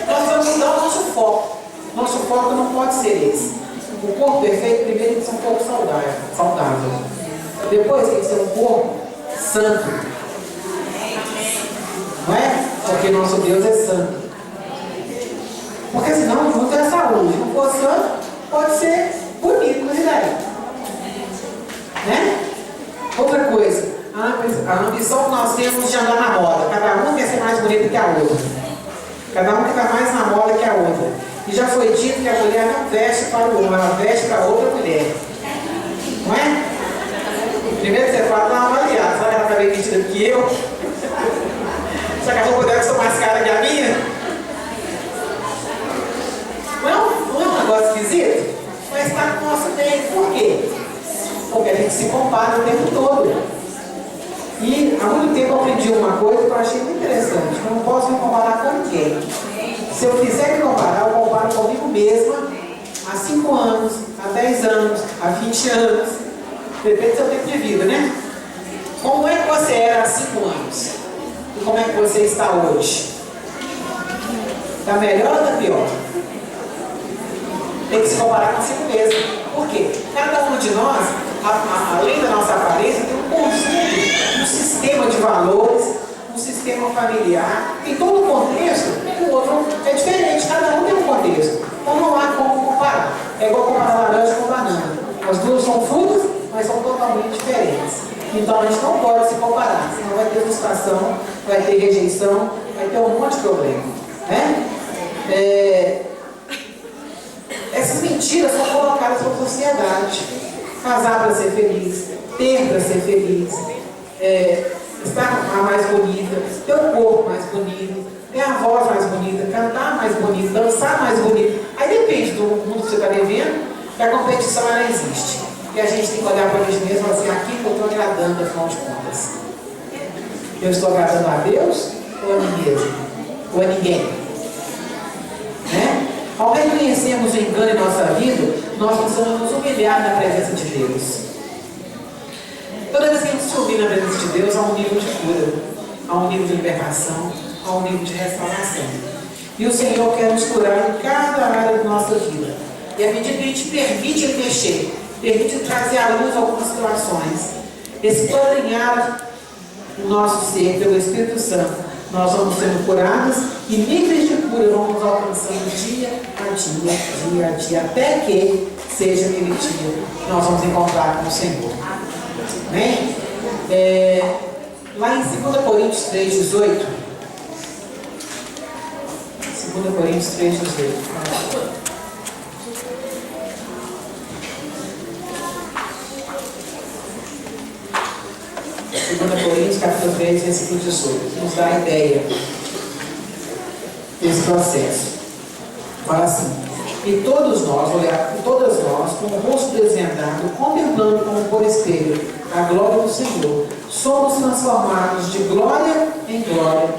Nós vamos mudar o nosso foco. Nosso foco não pode ser esse. O corpo perfeito, primeiro, tem que ser um corpo saudável. Depois, tem que ser um corpo santo. Não é? Porque nosso Deus é santo. Porque senão não tem saúde. Se não for santo, pode ser bonito, mas e daí? Né? Outra coisa, a ambição que nós temos de andar na moda. Cada um quer ser mais bonito que a outra. Cada um quer estar mais na moda que a outra. E já foi dito que a mulher não veste para o homem, ela veste para outra mulher. Não é? Primeiro que você fala, dá uma avaliada. Será que ela está bem vestida do que eu? Será que a roupa dela são mais cara que a minha? Não é um negócio esquisito? Mas está no nosso meio. Por quê? Porque a gente se compara o tempo todo. E há muito tempo eu aprendi uma coisa que eu achei muito interessante. Eu não posso me comparar com ninguém. Se eu quiser me comparar, eu comparo comigo mesma há 5 anos, há 10 anos, há 20 anos. Depende do seu tempo de vida, né? Como é que você era há 5 anos? E como é que você está hoje? Está melhor ou está pior? Tem que se comparar consigo mesmo. Por quê? Cada um de nós, além da nossa aparência, tem um conjunto, um sistema de valores, um sistema familiar. Em todo o contexto, o outro é diferente. Cada um tem um contexto. Então não há como comparar. É igual comparar laranja com banana. As duas são frutas, mas são totalmente diferentes. Então a gente não pode se comparar. Senão vai ter frustração, vai ter rejeição, vai ter um monte de problema. Né? Essas mentiras são colocadas para a sociedade. Casar para ser feliz, ter para ser feliz, estar mais bonita, ter um corpo mais bonito, ter a voz mais bonita, cantar mais bonito, dançar mais bonito. Aí depende do mundo que você está vivendo, que a competição ela existe. E a gente tem que olhar para a gente mesmo e falar assim, aqui que eu estou agradando, afinal de contas. Eu estou agradando a Deus ou a mim mesmo? Ou a ninguém? Né? Ao reconhecermos o engano em nossa vida, nós precisamos nos humilhar na presença de Deus. Toda vez que a gente se humilha na presença de Deus, há um nível de cura, há um nível de libertação, há um nível de restauração. E o Senhor quer nos curar em cada área da nossa vida. E à medida que a gente permite Ele mexer, permite trazer à luz algumas situações, esquadrinhar o nosso ser pelo Espírito Santo, nós vamos sendo curados e níveis de cura vamos alcançando dia a dia, até que seja aquele dia que nós vamos encontrar com o Senhor. Amém? Lá em 2 Coríntios 3,18, 2 Coríntios 3,18. 2 Coríntios, capítulo 3, versículo 18, nos dá a ideia desse processo. Fala assim: e todas nós, com o rosto desvendado, contemplando como por espelho a glória do Senhor, somos transformados de glória em glória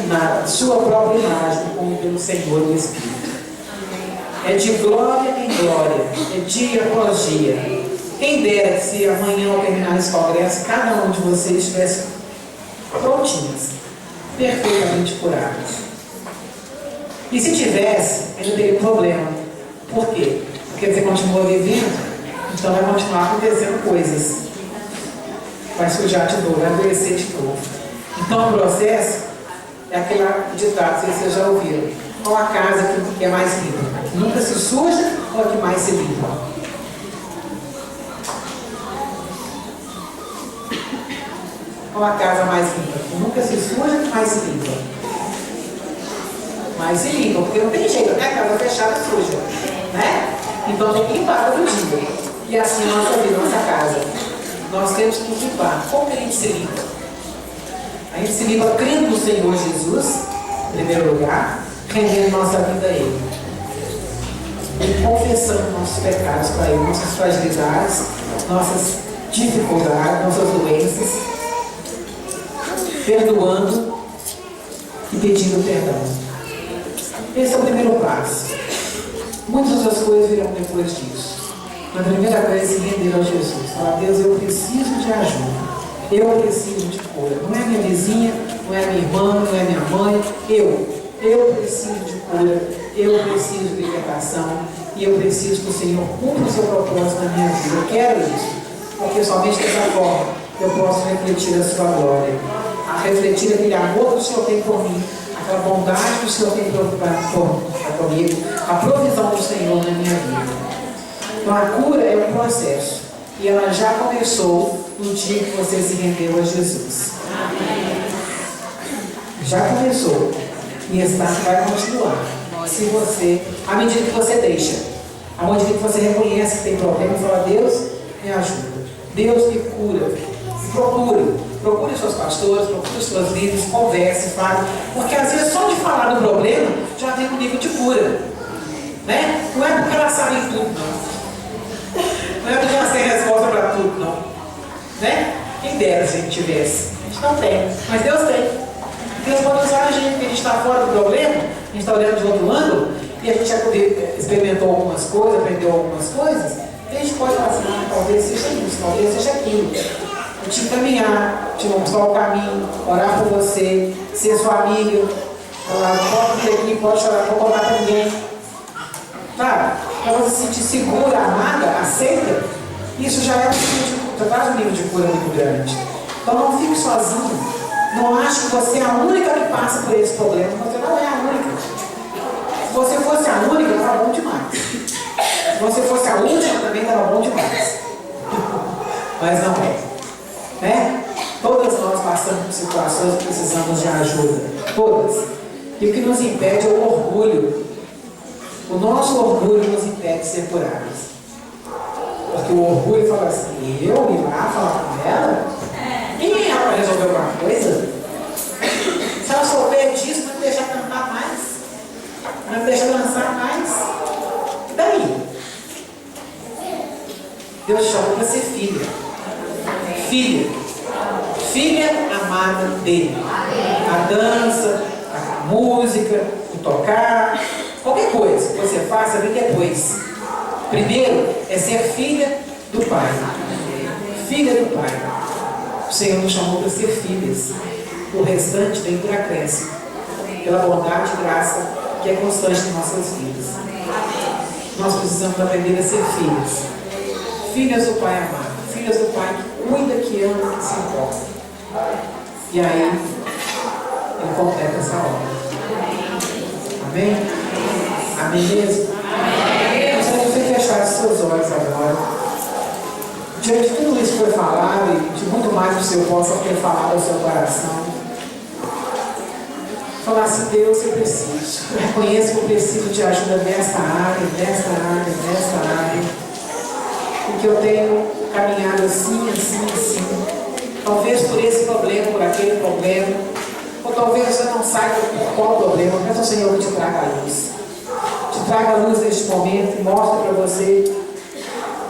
na sua própria imagem, como pelo Senhor e Espírito. É de glória em glória, é dia após dia. Quem dera que se amanhã ao terminar esse congresso, cada um de vocês estivesse prontinhas, perfeitamente curadas. E se tivesse, ainda teria um problema. Por quê? Porque você continua vivendo, então vai continuar acontecendo coisas. Vai sujar de novo, vai adoecer de novo. Então o processo é aquele ditado, não sei se vocês já ouviram. Qual a casa que é mais limpa? A que nunca se suja ou a que mais se limpa? Qual a casa mais limpa? Que nunca se suja ou que mais se limpa? Mais se limpa, porque não tem jeito, né? A casa fechada suja, né? Então tem que limpar todo dia. E assim a nossa vida, a nossa casa. Nós temos que limpar. Como que a gente se limpa? A gente se limpa crendo no Senhor Jesus, em primeiro lugar, rendendo nossa vida a Ele. E confessando nossos pecados para Ele, nossas fragilidades, nossas dificuldades, nossas doenças, perdoando e pedindo perdão. Esse é o primeiro passo. Muitas outras coisas virão depois disso. A primeira coisa é se render a Jesus. Falar, Deus, eu preciso de ajuda. Eu preciso de cura. Não é minha vizinha, não é minha irmã, não é minha mãe. Eu preciso de cura. Eu preciso de libertação. E eu preciso que o Senhor cumpra o seu propósito na minha vida. Eu quero isso. Porque somente dessa forma eu posso refletir a sua glória. A refletir aquele amor que o Senhor tem por mim. Aquela bondade que o Senhor tem comigo. A provisão do Senhor na minha vida. Então a cura é um processo. E ela já começou no dia que você se rendeu a Jesus. Já começou. E esse passo vai continuar. Se você, à medida que você deixa, à medida que você reconhece que tem problema, e fala, Deus, me ajuda. Deus me cura. Procure seus pastores, procure seus líderes, converse, fale. Porque às vezes só de falar do problema já tem um nível de cura. Né? Não é porque elas sabem tudo, não. Não é porque elas têm resposta para tudo, não. Né? Quem dera se a gente tivesse. A gente não tem, mas Deus tem. Deus pode usar a gente, porque a gente está fora do problema, a gente está olhando de outro ângulo, e a gente já experimentou algumas coisas, aprendeu algumas coisas, e a gente pode falar assim, talvez seja isso, talvez seja aquilo. Eu te encaminhar, te mostrar o caminho, orar por você, ser sua amiga, falar, pode vir aqui, pode chorar, não vou contar para ninguém. Tá? Para você se sentir segura, amada, aceita, isso já é já traz um nível de cura muito grande. Então não fique sozinho. Não ache que você é a única que passa por esse problema. Você não é a única. Se você fosse a única, estava bom demais. Se você fosse a última, também estava bom demais. Mas não é. Né? Todas nós passamos por situações que precisamos de ajuda. Todas. E o que nos impede é o orgulho. O nosso orgulho nos impede de ser curados. Porque o orgulho fala assim, eu ir lá falar com ela? Ninguém ela vai resolver alguma coisa? Se ela souber disso, não me deixar cantar mais. Não me deixar dançar mais. E daí? Deus te chamou para ser filha. Filha amada dele. A dança, a música, o tocar, qualquer coisa que você faça, vem depois. Primeiro é ser filha do Pai. Filha do Pai. O Senhor nos chamou para ser filhas. O restante vem por acréscimo. Pela bondade e graça que é constante em nossas vidas. Nós precisamos aprender a ser filhas. Filhas do Pai amado. Filhas do Pai que cuida, que ama, que se importa. E aí, Ele completa essa obra. Amém? Amém mesmo? Amém. Eu gostaria que você fechasse seus olhos agora. Diante de tudo isso que foi falado e de muito mais que o Senhor possa ter falado ao seu coração, falar assim, Deus, eu preciso. Eu reconheço que eu preciso de ajuda nesta área, porque eu tenho caminhado assim. Talvez por esse problema, por aquele problema, ou talvez você não saiba por qual problema. Peça ao Senhor que te traga a luz. Te traga a luz neste momento e mostre para você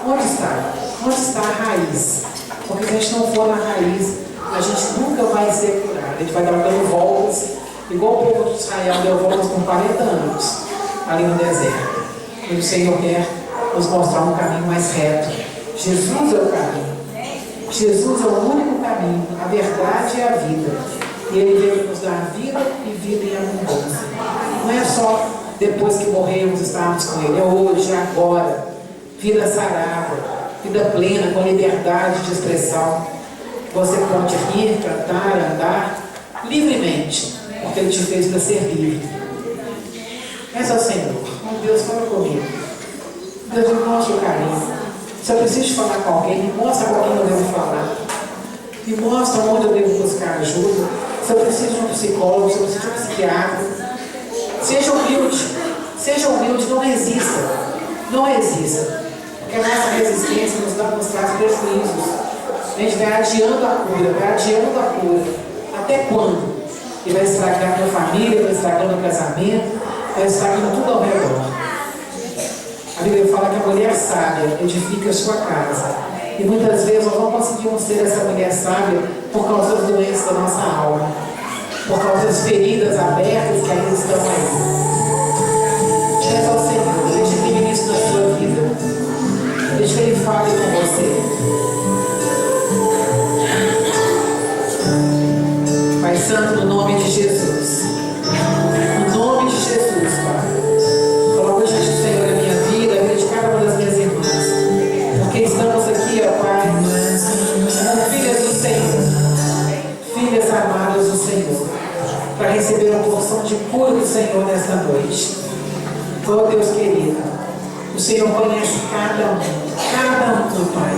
onde está a raiz. Porque se a gente não for na raiz, a gente nunca vai ser curado. A gente vai estar dando voltas, igual o povo de Israel deu voltas por 40 anos ali no deserto. E o Senhor quer nos mostrar um caminho mais reto. Jesus é o caminho. Jesus é o único caminho, a verdade e a vida. E Ele veio nos dar vida e vida em abundância. Não é só depois que morremos estarmos com Ele, é hoje, é agora. Vida sarada, vida plena, com liberdade de expressão. Você pode rir, cantar, andar livremente, porque Ele te fez para ser livre. Peça ao Senhor, oh Deus, fala comigo. Deus, me mostra o caminho. Se eu preciso falar com alguém, me mostra com quem eu devo falar. Me mostra onde eu devo buscar ajuda. Se eu preciso de um psicólogo, se eu preciso de um psiquiatra. Seja humilde, não resista. Não resista. Porque a nossa resistência nos traz prejuízos. A gente vai adiando a cura, Até quando? E vai estragando a família, vai estragando o casamento, vai estragando tudo ao redor. A Bíblia fala que a mulher sábia edifica a sua casa. E muitas vezes nós não conseguimos ser essa mulher sábia por causa das doenças da nossa alma, por causa das feridas abertas que ainda estão aí. Peça ao Senhor, deixe que Ele ministre na sua vida. Deixe que Ele fale com você. Pai Santo, no nome de Jesus. No nome de Jesus, Pai. Coloca diante do Senhor a minha vida, a vida de cada uma das minhas irmãs. Porque estamos aqui, ó Pai, como filhas do Senhor. Filhas amadas do Senhor. Para receber uma porção de cura do Senhor nesta noite. Oh Deus querido, o Senhor conhece cada um, Pai.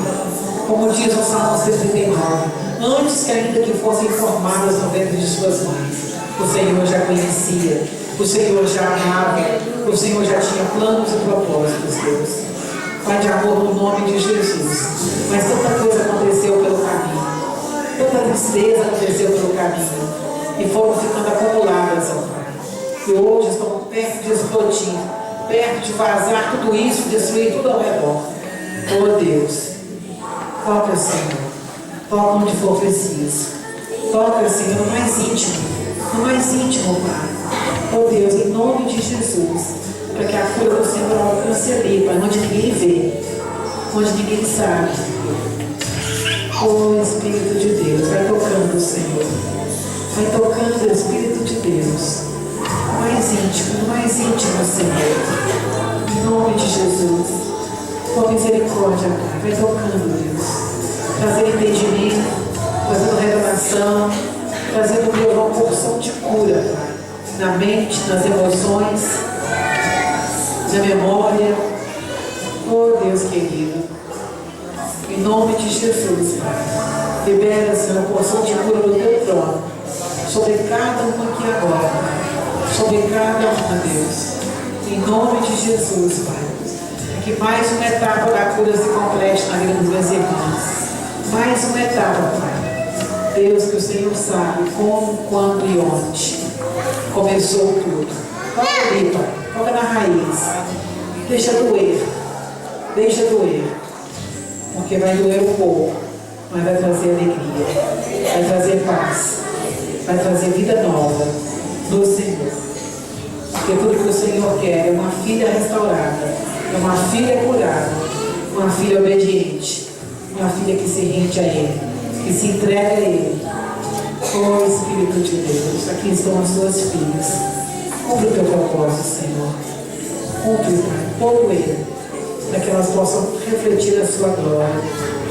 Como diz o Salmo 139, antes que ainda que fossem formadas no ventre de suas mães, o Senhor já conhecia, o Senhor já amava, o Senhor já tinha planos e propósitos, Deus. Pai de amor, no nome de Jesus. Mas tanta coisa aconteceu pelo caminho, tanta tristeza aconteceu pelo caminho, e foram ficando acumuladas, ó Pai. E hoje estão perto de explodir, perto de vazar tudo isso, destruir tudo ao redor. Oh Deus, toca, Senhor, toca onde for preciso. Toca, Senhor, no mais íntimo, Pai. Oh Deus, em nome de Jesus, para que a cura do Senhor alcance ali, Pai, onde ninguém vê, onde ninguém sabe. Oh Espírito de Deus, vai tocando, Senhor. Vai tocando, Espírito de Deus. Mais íntimo, Senhor. Em nome de Jesus. Com misericórdia, Pai. Vai tocando, Deus. Trazendo entendimento, trazendo revelação, trazendo, Deus, uma porção de cura, Pai. Na mente, nas emoções, na memória. Oh, Deus querido. Em nome de Jesus, Pai. Libera, Senhor, uma porção de cura do teu trono. Sobre cada um aqui agora, Pai. Sobre cada uma, Deus. Em nome de Jesus, Pai. Que mais uma etapa da cura se complete na vida dos meus irmãos. Mais uma etapa, Pai. Deus, que o Senhor sabe como, quando e onde começou tudo. Toca ali, Pai. Toca na raiz. Deixa doer. Deixa doer. Porque vai doer um pouco, mas vai trazer alegria. Vai trazer paz. Vai trazer vida nova do Senhor. Porque tudo que o Senhor quer é uma filha restaurada, é uma filha curada, uma filha obediente, uma filha que se rende a Ele, que se entrega a Ele. Oh Espírito de Deus, aqui estão as suas filhas. Cumpre o teu propósito, Senhor. Cumpre, Pai, pouco Ele, para que elas possam refletir a sua glória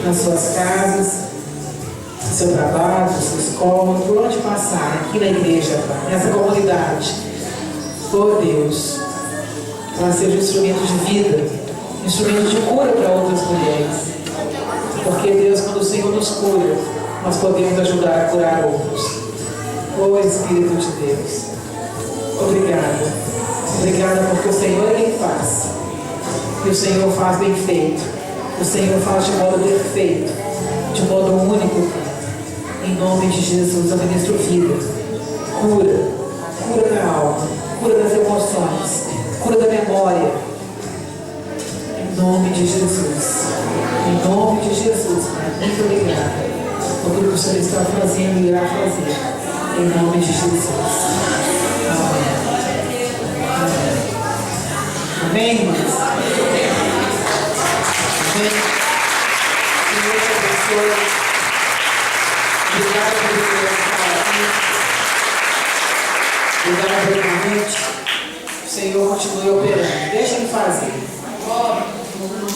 nas suas casas, no seu trabalho, na sua escola, por onde passar, aqui na igreja, Pai, nessa comunidade. Oh Deus, ela seja um instrumento de vida, um instrumento de cura para outras mulheres. Porque Deus, quando o Senhor nos cura, nós podemos ajudar a curar outros. Oh Espírito de Deus, obrigada. Obrigada porque o Senhor é quem faz. E o Senhor faz bem feito. O Senhor faz de modo perfeito, de modo único. Em nome de Jesus, eu ministro vida, cura da alma, cura das emoções, cura da memória. Em nome de Jesus. Em nome de Jesus, Pai. Muito obrigada por tudo que o Senhor está fazendo e irá fazer. Em nome de Jesus. Amém. Amém. Amém, irmãs? Amém. Senhor te abençoe. Obrigada por ele estar aqui. Obrigada realmente. O Senhor continue operando. Deixa ele fazer.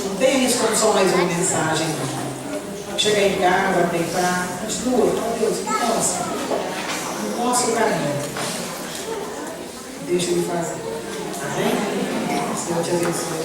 Não tem isso como só mais uma mensagem, não. Chegar em casa, deitar, continua, oh Deus, mostra o caminho. Deixa ele fazer. Amém? Senhor te abençoe.